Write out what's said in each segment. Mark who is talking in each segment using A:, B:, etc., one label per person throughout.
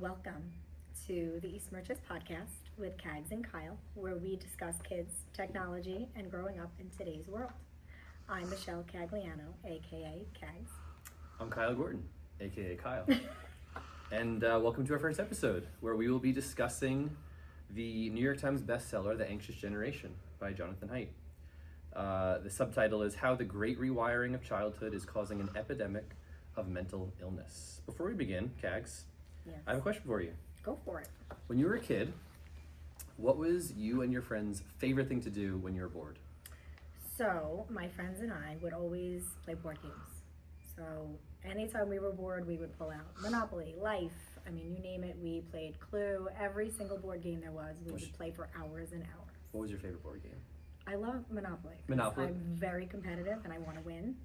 A: Welcome to the East Moriches Podcast with Cags and Kyle, where we discuss kids, technology, and growing up in today's world. I'm Michelle Cagliano, aka Cags.
B: I'm Kyle Gordon, aka Kyle. And welcome to our first episode, where we will be discussing the New York Times bestseller, The Anxious Generation by Jonathan Haidt. The subtitle is How the Great Rewiring of Childhood is Causing an Epidemic of Mental Illness. Before we begin, Cags,
A: Yes.
B: I have a question for you.
A: Go for it.
B: When you were a kid, what was you and your friends' favorite thing to do when you were bored?
A: So, my friends and I would always play board games. So, anytime we were bored, we would pull out Monopoly, Life, I mean, you name it, we played Clue. Every single board game there was, we would play for hours and hours.
B: What was your favorite board game?
A: I love Monopoly.
B: Monopoly?
A: I'm very competitive and I want to win.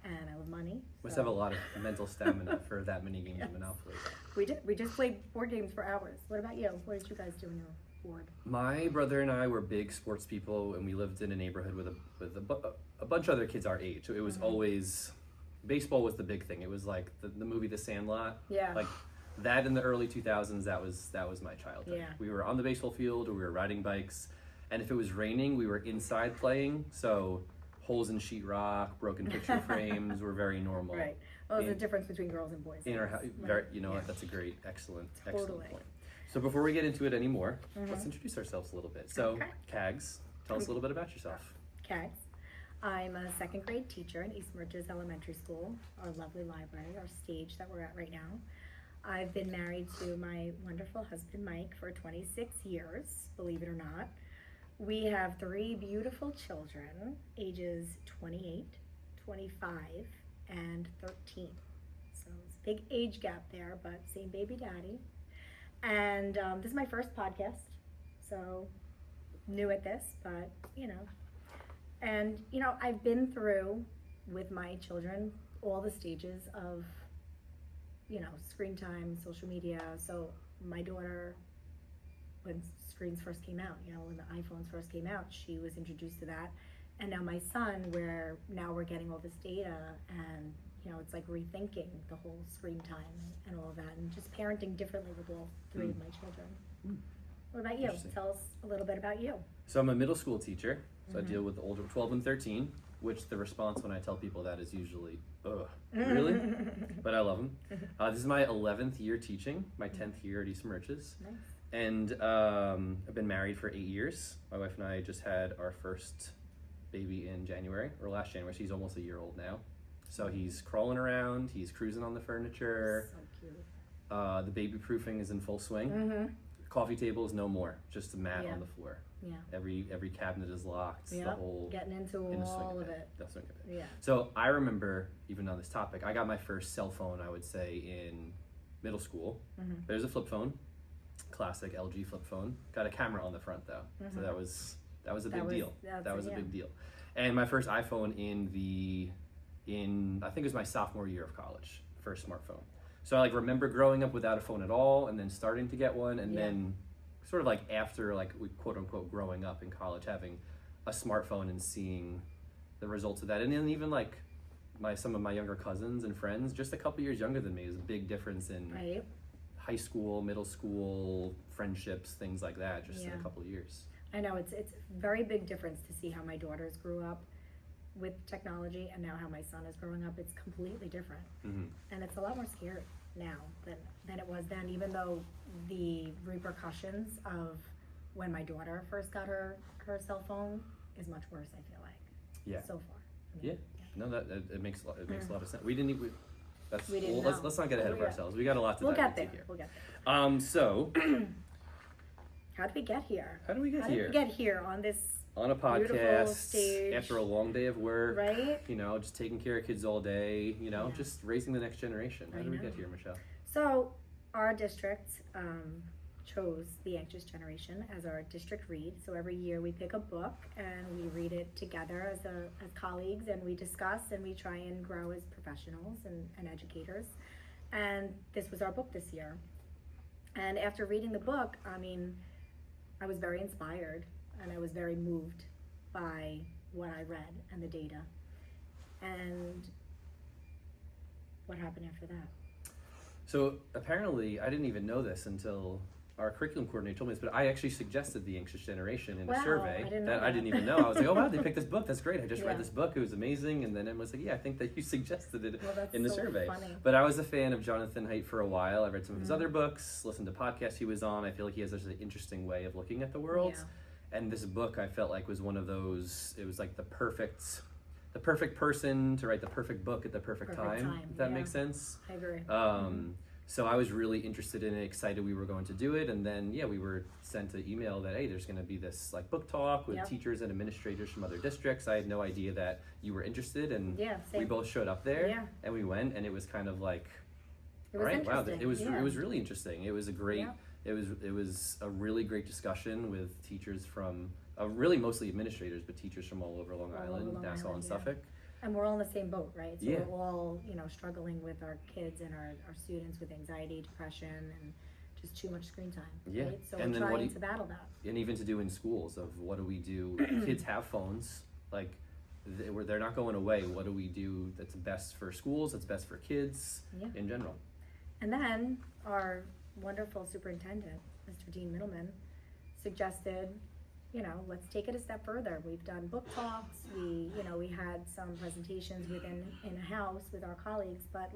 A: And I love money.
B: Must
A: so-
B: have a lot of mental stamina for that many games of Monopoly.
A: We did. We just played board games for hours. What about you? What did you guys do when you were bored?
B: My brother and I were big sports people, and we lived in a neighborhood with a bunch of other kids our age. So it was always, baseball was the big thing. It was like the movie The Sandlot.
A: Yeah.
B: Like that in the early 2000s, that was my childhood.
A: Yeah.
B: We were on the baseball field or we were riding bikes. And if it was raining, we were inside playing. So holes in sheetrock, broken picture frames were very normal.
A: Right. Well, there's a difference between girls and boys.
B: In our house,
A: Right.
B: what? That's a great, excellent
A: Totally.
B: point. So before we get into it anymore, let's introduce ourselves a little bit. So,
A: Okay.
B: Cags, tell us a little bit about yourself.
A: Cags. I'm a second grade teacher in East Moriches Elementary School, our lovely library, our stage that we're at right now. I've been married to my wonderful husband, Mike, for 26 years, believe it or not. We have 3 beautiful children, ages 28, 25, and 13. So it's a big age gap there, but same baby daddy. And this is my first podcast, so new at this, but And I've been through with my children all the stages of, screen time, social media. So my daughter, when screens first came out, when the iPhones first came out, she was introduced to that. And now my son, where now we're getting all this data and, it's like rethinking the whole screen time and all of that and just parenting differently with all 3 of my children. What about you? Tell us a little bit about you.
B: So I'm a middle school teacher, so I deal with the older 12 and 13, which the response when I tell people that is usually, ugh, really? But I love them. This is my 11th year teaching, my 10th year at East Moriches.
A: Nice.
B: And I've been married for 8 years. My wife and I just had our first baby in January, or last January, so he's almost a year old now. So he's crawling around, he's cruising on the furniture.
A: So cute.
B: The baby proofing is in full swing. Coffee table is no more, just a mat
A: Yeah.
B: on the floor.
A: Yeah.
B: Every cabinet is locked.
A: Yep.
B: The whole
A: Getting into
B: in the swing
A: all of it.
B: The swing of it.
A: Yeah.
B: So I remember, even on this topic, I got my first cell phone, I would say, in middle school. There's a flip phone, classic LG flip phone. Got a camera on the front though, so that was a big deal. That was a big deal. And my first iPhone in I think it was my sophomore year of college, first smartphone. So I remember growing up without a phone at all, and then starting to get one, and then sort of after we quote unquote growing up in college, having a smartphone and seeing the results of that, and then even some of my younger cousins and friends, just a couple years younger than me, is a big difference in high school, middle school friendships, things like that, just in a couple of years.
A: I know it's a very big difference to see how my daughters grew up with technology and now how my son is growing up. It's completely different. And it's a lot more scary now than it was then, even though the repercussions of when my daughter first got her cell phone is much worse, I feel like. So far.
B: No, that it makes a lot of sense. Let's not get ahead of ourselves. We got a lot to dive into here.
A: We'll get there.
B: So
A: How did we get here?
B: How did we get here?
A: How did we get here on this
B: on a podcast
A: stage
B: after a long day of work,
A: right?
B: Just taking care of kids all day, just raising the next generation. How did we get here, Michelle?
A: So our district chose The Anxious Generation as our district read. So every year we pick a book and we read it together as colleagues, and we discuss and we try and grow as professionals and educators. And this was our book this year. And after reading the book, I was very inspired and I was very moved by what I read and the data. And what happened after that?
B: So apparently, I didn't even know this until our curriculum coordinator told me this, but I actually suggested The Anxious Generation in a survey that I didn't even know. I was like, oh wow, they picked this book. That's great. I just read this book. It was amazing. And then Emma was like, yeah, I think that you suggested it in the survey.
A: Funny.
B: But I was a fan of Jonathan Haidt for a while. I read some of his other books, listened to podcasts he was on. I feel like he has such an interesting way of looking at the world. Yeah. And this book I felt like was one of those, it was like the perfect person to write the perfect book at the perfect time. If that makes sense.
A: I agree.
B: So I was really interested in it, excited we were going to do it, and then we were sent an email that hey, there's going to be this like book talk with teachers and administrators from other districts. I had no idea that you were interested, and we both showed up there, and we went, and it was kind of like, all right, wow, it was really interesting. It was a great, it was a really great discussion with teachers from really mostly administrators, but teachers from all over Long Island, Nassau, and Suffolk.
A: And we're all in the same boat, right? So we're all, struggling with our kids and our students with anxiety, depression, and just too much screen time.
B: Yeah.
A: Right? So
B: and
A: we're trying to battle that.
B: And even to do in schools of what do we do? Kids have phones, like they're not going away. What do we do that's best for schools, that's best for kids in general? And
A: then our wonderful superintendent, Mr. Dean Middleman, suggested, let's take it a step further. We've done book talks. We had some presentations in a house with our colleagues, but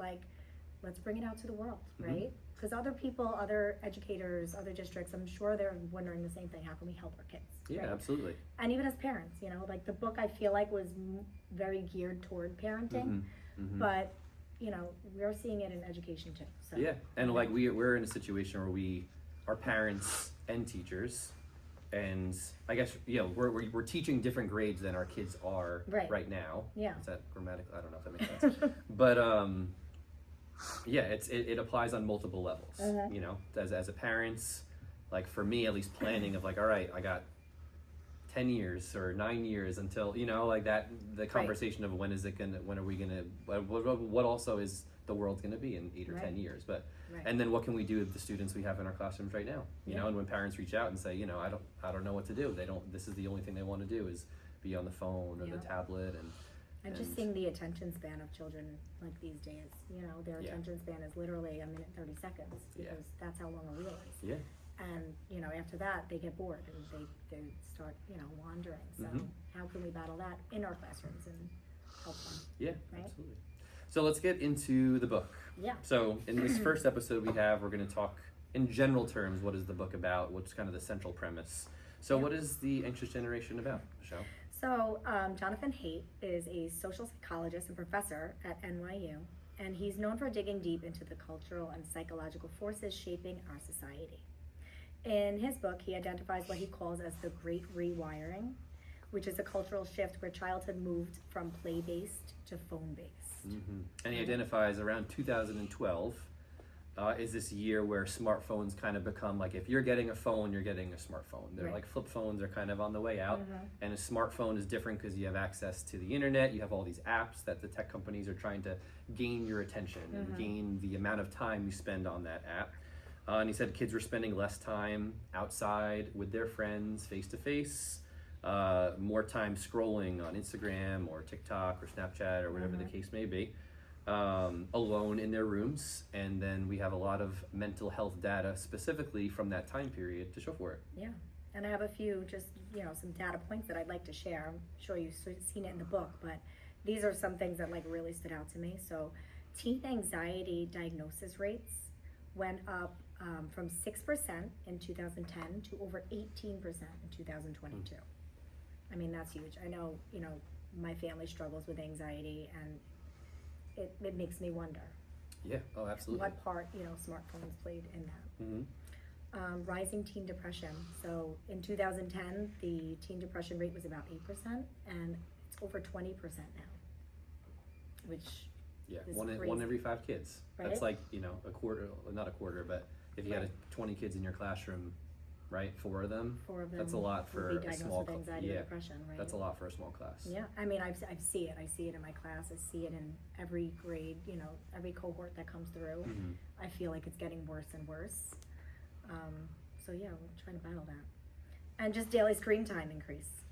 A: let's bring it out to the world, right? Because other people, other educators, other districts, I'm sure they're wondering the same thing. How can we help our kids?
B: Yeah,
A: right?
B: Absolutely.
A: And even as parents, the book I feel like was very geared toward parenting, but we're seeing it in education too. So,
B: and we're in a situation where we are parents and teachers. And I guess we're teaching different grades than our kids are right now. Yeah. Is that grammatical? I don't know if that makes sense. But it applies on multiple levels. As a parent, like for me at least, planning of all right, I got 10 years or 9 years until the conversation of when are we gonna what also is the world's gonna be in 8 or 10 years, but. And then what can we do with the students we have in our classrooms right now? You know, and when parents reach out and say, I don't know what to do. This is the only thing they want to do is be on the phone or the tablet
A: and just seeing the attention span of children these days. Their attention span is literally a minute 30 seconds because that's how long a reel is. Yeah. And after that they get bored and they start wandering. So how can we battle that in our classrooms and help them? Yeah, absolutely. So let's get into the book. Yeah. So in this first episode we're going to talk in general terms, what is the book about? What's kind of the central premise? So what is The Anxious Generation about, Michelle? So Jonathan Haidt is a social psychologist and professor at NYU, and he's known for digging deep into the cultural and psychological forces shaping our society. In his book, he identifies what he calls as the Great Rewiring, which is a cultural shift where childhood moved from play-based to phone-based.
B: And he identifies around 2012 is this year where smartphones kind of become if you're getting a phone, you're getting a smartphone. They're like flip phones are kind of on the way out. And a smartphone is different because you have access to the internet. You have all these apps that the tech companies are trying to gain your attention and gain the amount of time you spend on that app. And he said kids were spending less time outside with their friends, face to face. More time scrolling on Instagram or TikTok or Snapchat or whatever the case may be, alone in their rooms. And then we have a lot of mental health data specifically from that time period to show for it. Yeah, and I have a few some data points that I'd like to share. I'm sure you've seen it in the book, but these are some things that really stood out to me. So teen anxiety diagnosis rates went up from 6% in 2010 to over 18% in 2022. I mean, that's huge. I know, my family struggles with anxiety, and it makes me wonder. Yeah, oh, absolutely. What part, smartphones played in that. Rising teen depression. So in 2010, the teen depression rate was about 8%, and it's over 20% now, which is one every 5 kids. Right? That's a quarter, not a quarter, but if you had 20 kids in your classroom, right, 4 of them. That's a lot for a small class. Anxiety or depression, right? That's a lot for a small class. Yeah, I mean, I see it. I see it in my class. I see it in every grade. Every cohort that comes through. I feel like it's getting worse and worse. So we're trying to battle that, and just daily screen time increase.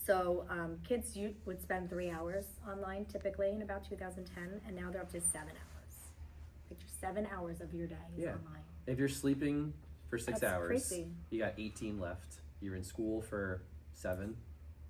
B: So kids would spend 3 hours online typically in about 2010, and now they're up to 7 hours.
A: picture 7 hours of your day is online.
B: If you're sleeping for 6
A: That's
B: hours,
A: crazy.
B: you got 18 left. You're in school for 7,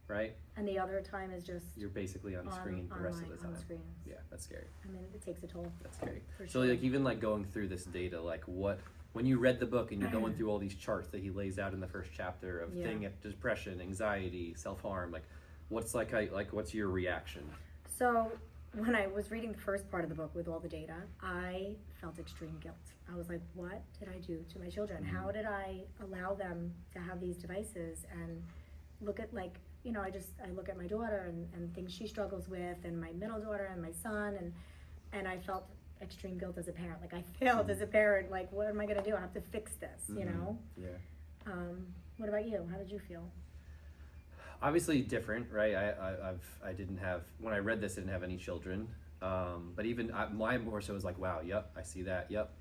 B: right?
A: And the other time is just
B: You're basically on screen the rest of the time.
A: On screens.
B: Yeah, that's scary.
A: I mean, it takes a toll.
B: That's scary.
A: For
B: So
A: sure.
B: like even like going through this data, like when you read the book and you're going through all these charts that he lays out in the first chapter of depression, anxiety, self-harm, like what's what's your reaction?
A: So when I was reading the first part of the book with all the data, I felt extreme guilt. I was like, what did I do to my children?
B: Mm-hmm.
A: How did I allow them to have these devices? And look at I look at my daughter and things she struggles with, and my middle daughter and my son, and I felt extreme guilt as a parent. Like I failed as a parent. Like, what am I gonna do? I have to fix this, you know?
B: Yeah.
A: What about you? How did you feel?
B: Obviously different, right? I didn't have, when I read this, I didn't have any children. But even my more so was like, wow, yep, I see that. Yep,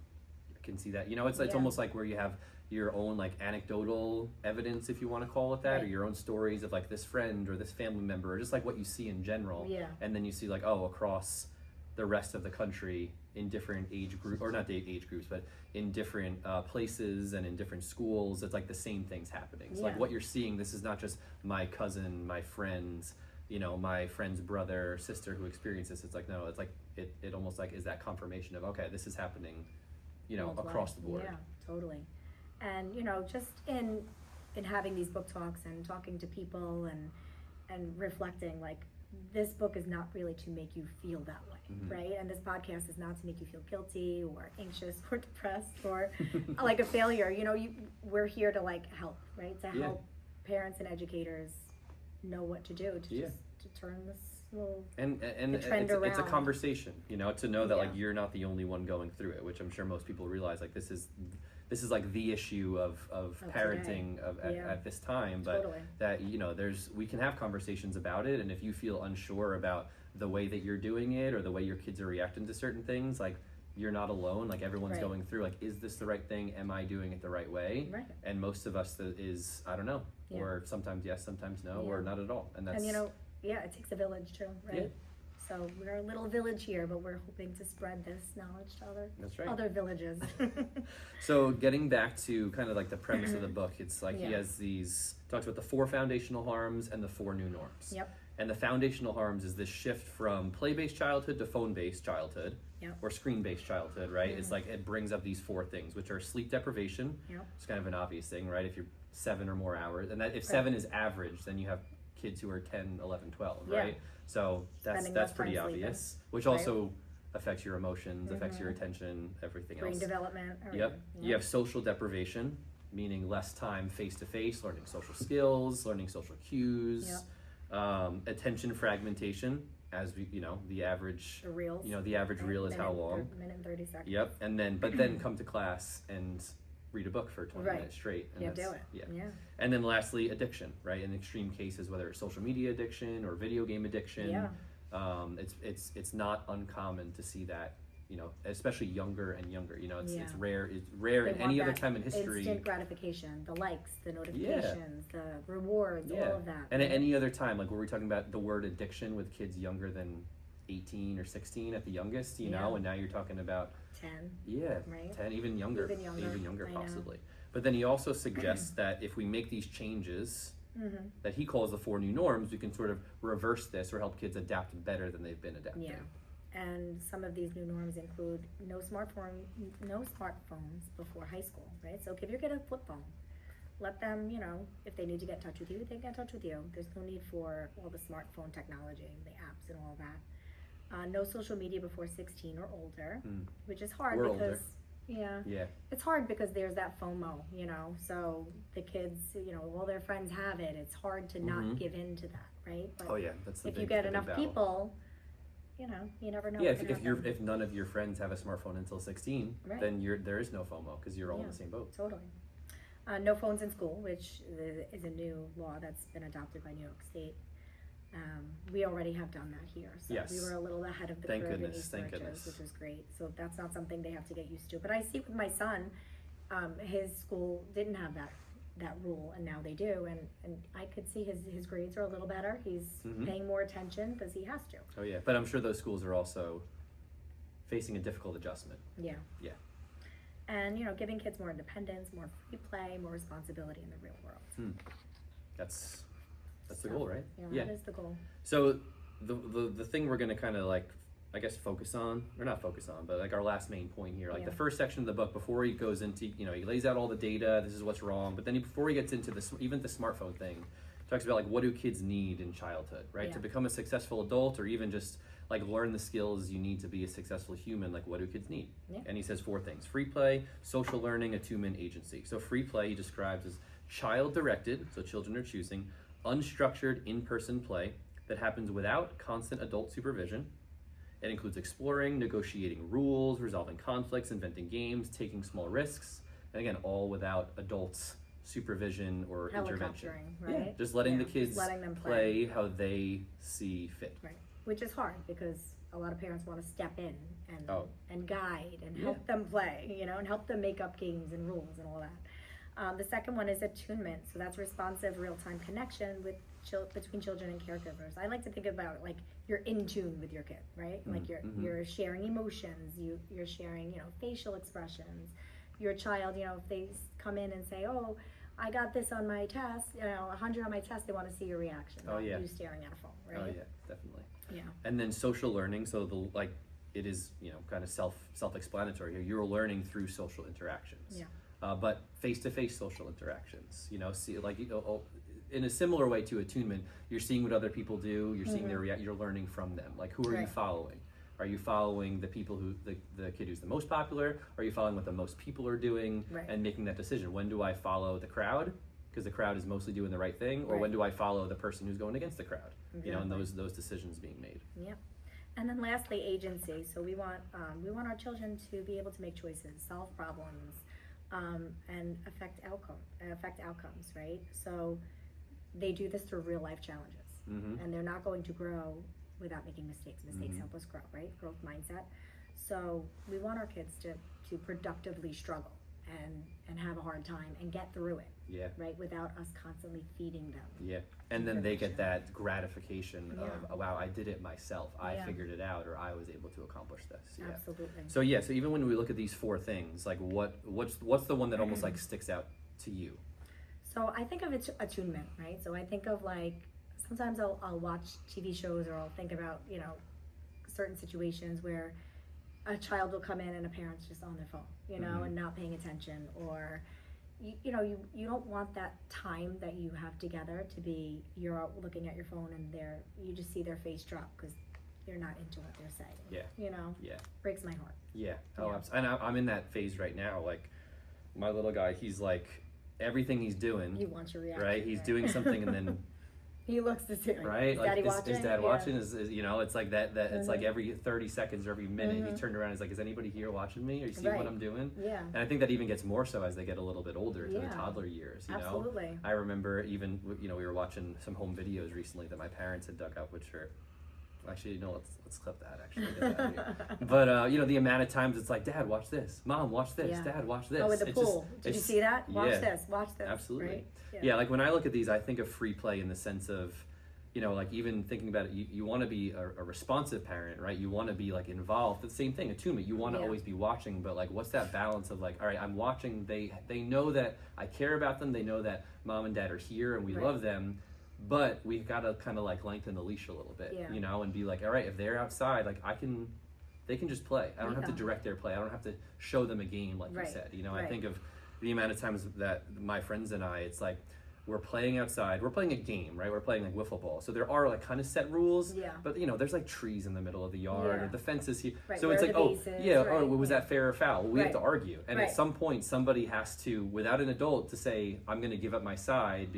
B: I can see that. You know, it's almost like where you have your own like anecdotal evidence, if you want to call it that,
A: right.
B: or your own stories of like this friend or this family member, or just like what you see in general.
A: Yeah.
B: And then you see like, oh, across the rest of the country in different age group, or not the age groups, but in different places and in different schools, it's like the same things happening. So like what you're seeing, this is not just my cousin, my friends, you know, my friend's brother or sister who experienced this. It's like, no, it's like, it almost like is that confirmation of, okay, this is happening, you know, across the board.
A: Yeah, totally. And, you know, just in having these book talks and talking to people and reflecting, like, this book is not really to make you feel that way, right? And this podcast is not to make you feel guilty or anxious or depressed or like a failure. You know, we're here to like help, right? To help parents and educators know what to do to turn this little
B: and
A: trend around.
B: It's a conversation, you know, to know that like you're not the only one going through it, which I'm sure most people realize. Like this is like the issue of parenting at this time, but that, you know, we can have conversations about it, and if you feel unsure about the way that you're doing it or the way your kids are reacting to certain things, like you're not alone. Like everyone's going through, like, is this the right thing? Am I doing it the right way? Right. And most of us is I don't know, or sometimes yes, sometimes no, or not at all. And that's,
A: and you know, it takes a village too, right? Yeah. So we're a little village here, but we're hoping to spread this knowledge to other villages.
B: So getting back to kind of like the premise of the book, it's like he has talks about the 4 foundational harms and the 4 new norms.
A: Yep.
B: And the foundational harms is this shift from play-based childhood to phone-based childhood, or screen-based childhood, right? It's like it brings up these 4 things, which are sleep deprivation. It's kind of an obvious thing, right? If you're 7 or more hours, and that if 7 is average, then you have kids who are 10, 11, 12, right? So that's pretty obvious, which also affects your emotions, affects your attention, everything else.
A: Brain development.
B: You have social deprivation, meaning less time face-to-face, learning social skills, learning social cues. Attention fragmentation, as we, you know, the average reel is how long?
A: Minute and 30 seconds.
B: Yep. And then come to class and read a book for 20 minutes straight. And
A: do it. Yeah.
B: And then lastly, addiction, right? In extreme cases, whether it's social media addiction or video game addiction, it's not uncommon to see that, you know, especially younger and younger. You know, it's rare. It's rare in any other time in history.
A: Instant gratification, the likes, the notifications, the rewards, all of that.
B: And at any other time, like were we talking about the word addiction with kids younger than 18 or 16 at the youngest, you know, and now you're talking about
A: 10.
B: Yeah, right? 10, even younger possibly. But then he also suggests that if we make these changes that he calls the 4 new norms, we can sort of reverse this or help kids adapt better than they've been adapting.
A: Yeah. And some of these new norms include no smartphones before high school, right? So give your kid a flip phone. Let them, you know, if they need to get in touch with you, they get in touch with you. There's no need for all the smartphone technology, the apps and all that. No social media before 16 or older, which is hard because it's hard because there's that FOMO, you know. So the kids, you know, all their friends have it. It's hard to not give in to that, right? But
B: that's the
A: if you get enough people, you know, you never know.
B: Yeah, if none of your friends have a smartphone until 16, then there is no FOMO because you're all in the same boat.
A: Totally. No phones in school, which is a new law that's been adopted by New York State. We already have done that here, so we were a little ahead of the curve in East Moriches, which was great. So that's not something they have to get used to. But I see with my son, his school didn't have that rule, and now they do. And I could see his grades are a little better. He's paying more attention because he has to.
B: Oh yeah, but I'm sure those schools are also facing a difficult adjustment.
A: Yeah.
B: Yeah.
A: And, you know, giving kids more independence, more free play, more responsibility in the real world.
B: That's the goal, right?
A: Yeah, that is the goal.
B: So the thing we're going to kind of like, I guess, focus on, or not focus on, but like our last main point here, like the first section of the book, before he goes into, you know, he lays out all the data, this is what's wrong, but then before he gets into even the smartphone thing, talks about like what do kids need in childhood, right? To become a successful adult, or even just like learn the skills you need to be a successful human, like what do kids need? And he says 4 things: free play, social learning, attunement, agency. So free play he describes as child-directed, so children are choosing, unstructured in-person play that happens without constant adult supervision. It includes exploring, negotiating rules, resolving conflicts, inventing games, taking small risks, and again, all without adults' supervision or intervention.
A: Right?
B: Just letting the kids
A: them
B: play how they see fit.
A: Right. Which is hard because a lot of parents want to step in and guide and help them play, you know, and help them make up games and rules and all that. The second one is attunement. So that's responsive, real-time connection with between children and caregivers. I like to think about it like you're in tune with your kid, right? Like you're sharing emotions, you're sharing, you know, facial expressions. Your child, you know, if they come in and say, "Oh, I got this on my test, you know, 100 on my test," they want to see your reaction, not you staring at a phone, right?
B: Oh yeah, definitely.
A: Yeah.
B: And then social learning, so it is, you know, kind of self-explanatory here. You're learning through social interactions.
A: Yeah.
B: But face-to-face social interactions, you know, see, like, you know, in a similar way to attunement, you're seeing what other people do, you're seeing their you're learning from them. Like, who are you following? Are you following the people who, the kid who's the most popular? Are you following what the most people are doing and making that decision? When do I follow the crowd, because the crowd is mostly doing the right thing, or when do I follow the person who's going against the crowd? You know, and those decisions being made.
A: Yep. And then lastly, agency. So we want our children to be able to make choices, solve problems, and affect outcomes, right? So they do this through real life challenges, and they're not going to grow without making mistakes. Mistakes help us grow, right? Growth mindset. So we want our kids to productively struggle and have a hard time and get through it.
B: Yeah.
A: Right? Without us constantly feeding them.
B: Yeah. And then they get that gratification of, oh, wow, I did it myself. I figured it out, or I was able to accomplish this. Yeah.
A: Absolutely.
B: So so even when we look at these 4 things, like what's the one that almost like sticks out to you?
A: So I think of it attunement, right? So I think of like, sometimes I'll watch TV shows, or I'll think about, you know, certain situations where a child will come in and a parent's just on their phone, you know, and not paying attention, or you know, you don't want that time that you have together to be you're looking at your phone and you just see their face drop because they're not into what they're saying.
B: Yeah.
A: You know.
B: Yeah.
A: Breaks my heart.
B: Yeah. Oh, and I'm in that phase right now. Like, my little guy, he's like, everything he's doing.
A: He wants your reaction.
B: Right. He's doing something and then.
A: He looks the same.
B: Right?
A: Is
B: like,
A: Daddy watching?
B: Is Dad watching? Is you know, it's like that it's like every 30 seconds or every minute he turned around and he's like, is anybody here watching me? Are you seeing what I'm doing?
A: Yeah.
B: And I think that even gets more so as they get a little bit older, to the toddler years, you know?
A: Absolutely.
B: I remember even, you know, we were watching some home videos recently that my parents had dug up, which are, actually, you know, let's clip that, actually. Get that here. But, you know, the amount of times it's like, Dad, watch this. Mom, watch this. Dad, watch this.
A: Oh, with the pool. Did you see that? Watch this. Watch this.
B: Absolutely.
A: Right?
B: Yeah, like when I look at these, I think of free play in the sense of, you know, like even thinking about it, you want to be a responsive parent, right? You want to be like involved. The same thing, attunement. You want to always be watching, but like, what's that balance of like, all right, I'm watching. They know that I care about them. They know that Mom and Dad are here and we love them, but we've got to kind of like lengthen the leash a little bit, you know, and be like, all right, if they're outside, like they can just play. I don't have to direct their play. I don't have to show them a game, like you said. You know, I think of the amount of times that my friends and I, it's like, we're playing outside. We're playing a game, right? We're playing like wiffle ball. So there are like kind of set rules. Yeah. But you know, there's like trees in the middle of the yard, or the fences here. Right. So it's like, was that fair or foul? Well, we have to argue. And at some point, somebody has to, without an adult, to say, I'm going to give up my side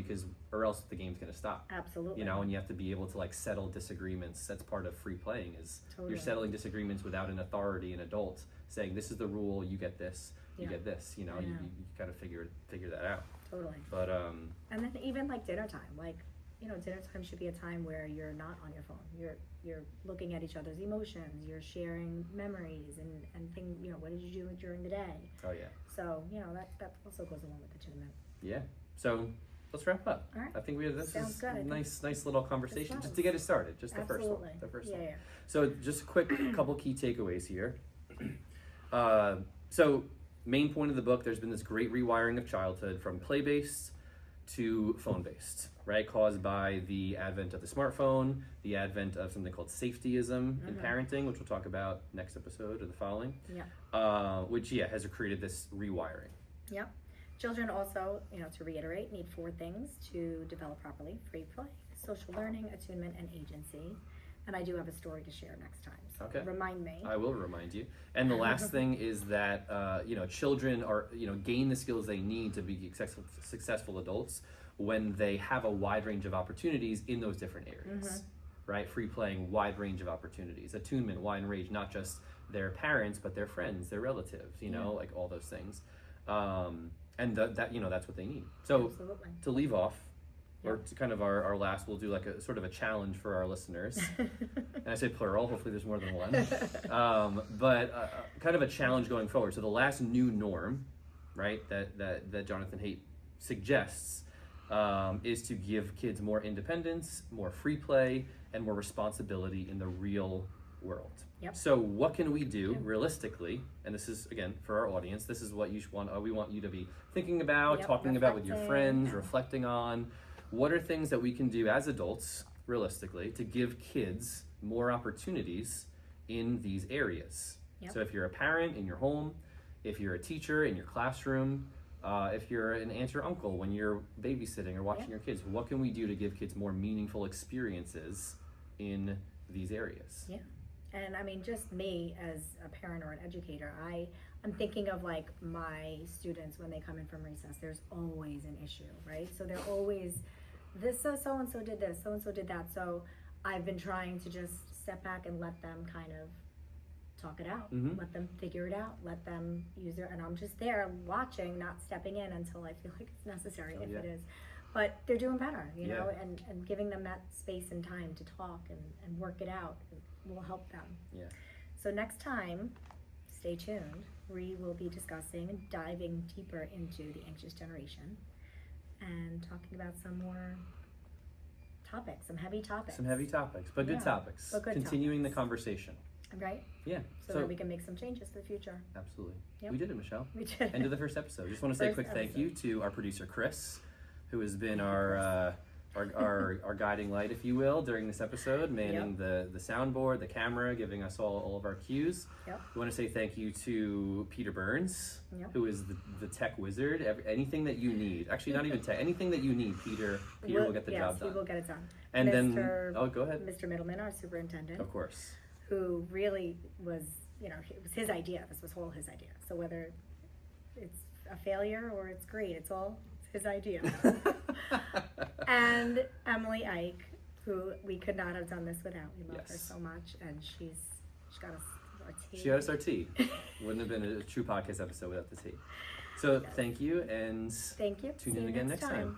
B: or else the game's going to stop.
A: Absolutely.
B: You know, and you have to be able to like settle disagreements. That's part of free playing is you're settling disagreements without an authority, an adult saying, this is the rule, you get this, you get this. You know, you kind of figure that out.
A: Totally.
B: But
A: and then even like dinner time, like, you know, dinner time should be a time where you're not on your phone. You're looking at each other's emotions. You're sharing memories and things. You know, what did you do during the day?
B: Oh yeah.
A: So you know that also goes along with attunement.
B: Yeah. So let's wrap up.
A: All right.
B: I think this is
A: good.
B: nice little conversation just to get it started. Just the first one.
A: Yeah.
B: So just a quick couple key takeaways here. So, main point of the book, there's been this great rewiring of childhood from play-based to phone-based, right? Caused by the advent of the smartphone, the advent of something called safetyism in parenting, which we'll talk about next episode or the following. Which has created this rewiring.
A: Yep. Children also, to reiterate, need 4 things to develop properly: free play, social learning, attunement, and agency. And I do have a story to share next time. So remind me.
B: I will remind you. And the last thing is that children are gain the skills they need to be successful adults when they have a wide range of opportunities in those different areas. Right? Free playing, wide range of opportunities. Attunement, wide range, not just their parents, but their friends, their relatives. Like all those things. And that's what they need. So
A: Absolutely.
B: To leave off, or to kind of our last, we'll do like a sort of a challenge for our listeners. And I say plural, hopefully there's more than one. But kind of a challenge going forward. So the last new norm, right, that Jonathan Haidt suggests is to give kids more independence, more free play, and more responsibility in the real world.
A: Yep.
B: So what can we do realistically? And this is, again, for our audience, this is what we want you to be thinking about, talking about with your friends, reflecting on. What are things that we can do as adults, realistically, to give kids more opportunities in these areas? So if you're a parent in your home, if you're a teacher in your classroom, if you're an aunt or uncle when you're babysitting or watching your kids, what can we do to give kids more meaningful experiences in these areas?
A: Yeah. And I mean, just me as a parent or an educator, I'm thinking of like my students when they come in from recess. There's always an issue, right? So they're always, so-and-so did this, so-and-so did that. So I've been trying to just step back and let them kind of talk it out, let them figure it out, let them use it. And I'm just there watching, not stepping in until I feel like it's necessary, if it is. But they're doing better, and giving them that space and time to talk and work it out will help them.
B: Yeah.
A: So next time, stay tuned. We will be discussing and diving deeper into the anxious generation and talking about some more topics, some heavy topics.
B: But good topics.
A: But good
B: Continuing
A: topics.
B: the conversation.
A: Right?
B: Yeah.
A: So that we can make some changes for the future.
B: Absolutely.
A: Yep.
B: We did it, Michelle.
A: We did.
B: End of the first episode. Just want to say a quick thank you to our producer, Chris, who has been our guiding light, if you will, during this episode, manning the soundboard, the camera, giving us all of our cues. We want to say thank you to Peter Burns, who is the tech wizard. Anything that you need, actually not even tech, anything that you need, Peter will get the job done.
A: Yes, he will get it done.
B: And
A: Mr.
B: Go ahead.
A: Mr. Middleman, our superintendent.
B: Of course.
A: Who really was, it was his idea. This was all his idea. So whether it's a failure or it's great, it's all his idea. And Emily Ike, who we could not have done this without. We love her so much, and she got us our tea.
B: She got us our tea. Wouldn't have been a true podcast episode without the tea. So thank you, and
A: thank you.
B: Tune in again next time.